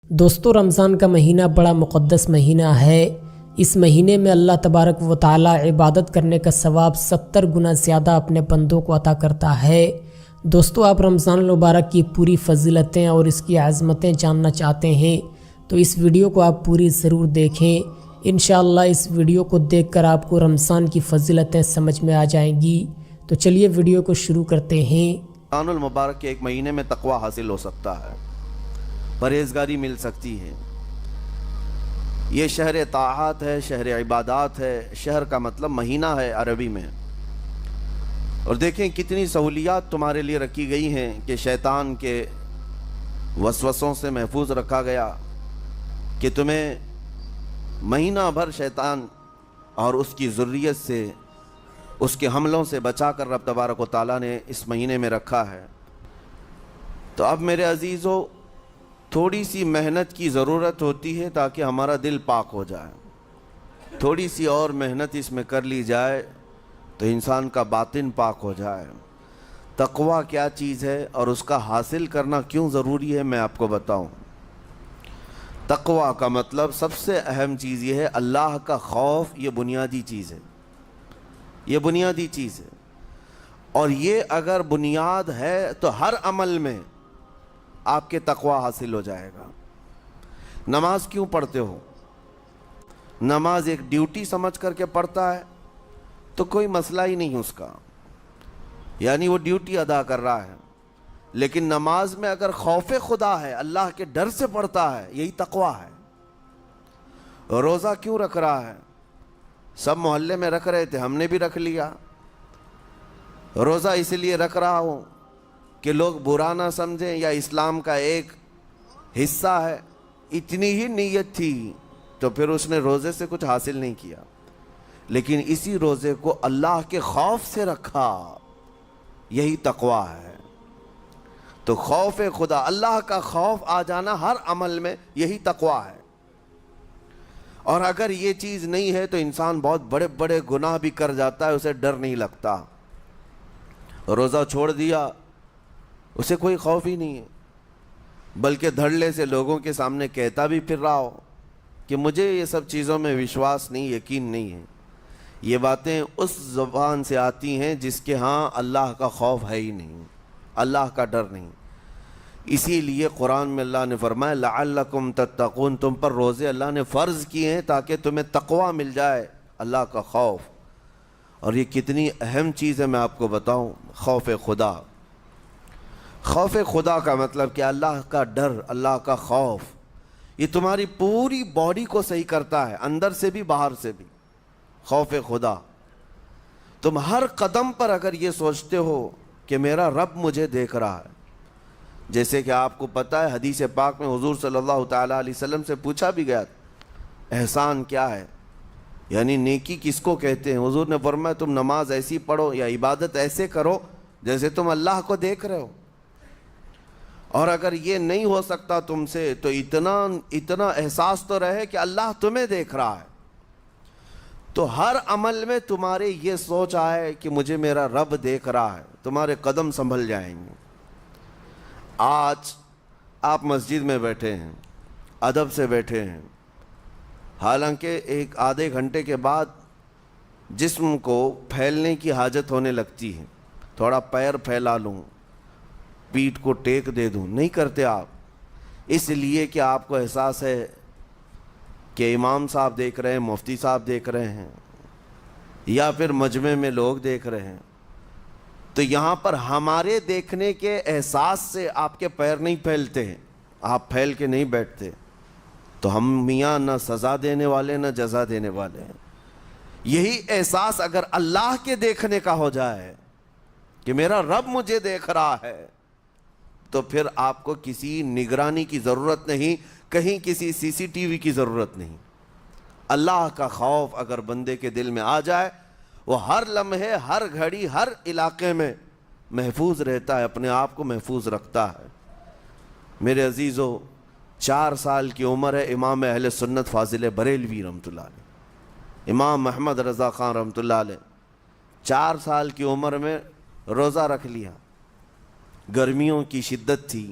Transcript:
دوستو رمضان کا مہینہ بڑا مقدس مہینہ ہے۔ اس مہینے میں اللہ تبارک و تعالی عبادت کرنے کا ثواب 70 گنا زیادہ اپنے بندوں کو عطا کرتا ہے۔ دوستو آپ رمضان المبارک کی پوری فضیلتیں اور اس کی عظمتیں جاننا چاہتے ہیں تو اس ویڈیو کو آپ پوری ضرور دیکھیں۔ انشاءاللہ اس ویڈیو کو دیکھ کر آپ کو رمضان کی فضیلتیں سمجھ میں آ جائیں گی۔ تو چلیے ویڈیو کو شروع کرتے ہیں۔ رمضان المبارک کے ایک مہینے میں تقوی حاصل ہو سکتا ہے، پرہیزگاری مل سکتی ہے۔ یہ شہر طاعات ہے، شہر عبادات ہے۔ شہر کا مطلب مہینہ ہے عربی میں۔ اور دیکھیں کتنی سہولیات تمہارے لیے رکھی گئی ہیں کہ شیطان کے وسوسوں سے محفوظ رکھا گیا، کہ تمہیں مہینہ بھر شیطان اور اس کی ذریت سے، اس کے حملوں سے بچا کر رب تبارک و تعالیٰ نے اس مہینے میں رکھا ہے۔ تو اب میرے عزیزو، تھوڑی سی محنت کی ضرورت ہوتی ہے تاکہ ہمارا دل پاک ہو جائے۔ تھوڑی سی اور محنت اس میں کر لی جائے تو انسان کا باطن پاک ہو جائے۔ تقوی کیا چیز ہے اور اس کا حاصل کرنا کیوں ضروری ہے، میں آپ کو بتاؤں۔ تقوی کا مطلب سب سے اہم چیز یہ ہے، اللہ کا خوف۔ یہ بنیادی چیز ہے، یہ بنیادی چیز ہے۔ اور یہ اگر بنیاد ہے تو ہر عمل میں آپ کے تقوی حاصل ہو جائے گا۔ نماز کیوں پڑھتے ہو؟ نماز ایک ڈیوٹی سمجھ کر کے پڑھتا ہے تو کوئی مسئلہ ہی نہیں اس کا، یعنی وہ ڈیوٹی ادا کر رہا ہے۔ لیکن نماز میں اگر خوف خدا ہے، اللہ کے ڈر سے پڑھتا ہے، یہی تقوی ہے۔ روزہ کیوں رکھ رہا ہے؟ سب محلے میں رکھ رہے تھے، ہم نے بھی رکھ لیا۔ روزہ اس لیے رکھ رہا ہوں کہ لوگ برا نہ سمجھیں، یا اسلام کا ایک حصہ ہے۔ اتنی ہی نیت تھی تو پھر اس نے روزے سے کچھ حاصل نہیں کیا، لیکن اسی روزے کو اللہ کے خوف سے رکھا، یہی تقوی ہے۔ تو خوف خدا، اللہ کا خوف آ جانا ہر عمل میں، یہی تقوی ہے۔ اور اگر یہ چیز نہیں ہے تو انسان بہت بڑے بڑے گناہ بھی کر جاتا ہے، اسے ڈر نہیں لگتا۔ روزہ چھوڑ دیا، اسے کوئی خوف ہی نہیں ہے، بلکہ دھڑلے سے لوگوں کے سامنے کہتا بھی پھر رہا ہو کہ مجھے یہ سب چیزوں میں وشواس نہیں، یقین نہیں ہے۔ یہ باتیں اس زبان سے آتی ہیں جس کے ہاں اللہ کا خوف ہے ہی نہیں، اللہ کا ڈر نہیں۔ اسی لیے قرآن میں اللہ نے فرمایا لعلکم تتقون، تم پر روزے اللہ نے فرض کیے ہیں تاکہ تمہیں تقوی مل جائے، اللہ کا خوف۔ اور یہ کتنی اہم چیز ہے میں آپ کو بتاؤں، خوف خدا۔ خوف خدا کا مطلب کہ اللہ کا ڈر، اللہ کا خوف، یہ تمہاری پوری باڈی کو صحیح کرتا ہے، اندر سے بھی باہر سے بھی۔ خوف خدا، تم ہر قدم پر اگر یہ سوچتے ہو کہ میرا رب مجھے دیکھ رہا ہے۔ جیسے کہ آپ کو پتہ ہے حدیث پاک میں حضور صلی اللہ تعالیٰ علیہ وسلم سے پوچھا بھی گیا احسان کیا ہے، یعنی نیکی کس کو کہتے ہیں؟ حضور نے فرمایا تم نماز ایسی پڑھو یا عبادت ایسے کرو جیسے تم اللہ کو دیکھ رہے ہو۔ اور اگر یہ نہیں ہو سکتا تم سے تو اتنا احساس تو رہے کہ اللہ تمہیں دیکھ رہا ہے۔ تو ہر عمل میں تمہارے یہ سوچ آئے کہ مجھے میرا رب دیکھ رہا ہے، تمہارے قدم سنبھل جائیں گے۔ آج آپ مسجد میں بیٹھے ہیں، ادب سے بیٹھے ہیں، حالانکہ ایک آدھے گھنٹے کے بعد جسم کو پھیلنے کی حاجت ہونے لگتی ہے، تھوڑا پیر پھیلا لوں، پیٹھ کو ٹیک دے دوں، نہیں کرتے آپ، اس لیے کہ آپ کو احساس ہے کہ امام صاحب دیکھ رہے ہیں، مفتی صاحب دیکھ رہے ہیں، یا پھر مجمع میں لوگ دیکھ رہے ہیں۔ تو یہاں پر ہمارے دیکھنے کے احساس سے آپ کے پیر نہیں پھیلتے ہیں، آپ پھیل کے نہیں بیٹھتے۔ تو ہم میاں نہ سزا دینے والے نہ جزا دینے والے ہیں۔ یہی احساس اگر اللہ کے دیکھنے کا ہو جائے کہ میرا رب مجھے دیکھ رہا ہے، تو پھر آپ کو کسی نگرانی کی ضرورت نہیں، کہیں کسی سی سی ٹی وی کی ضرورت نہیں۔ اللہ کا خوف اگر بندے کے دل میں آ جائے، وہ ہر لمحے، ہر گھڑی، ہر علاقے میں محفوظ رہتا ہے، اپنے آپ کو محفوظ رکھتا ہے۔ میرے عزیزو، 4 سال کی عمر ہے امام اہل سنت فاضل بریلوی رحمۃ اللہ علیہ، امام محمد رضا خان رحمۃ اللہ علیہ، 4 سال کی عمر میں روزہ رکھ لیا۔ گرمیوں کی شدت تھی،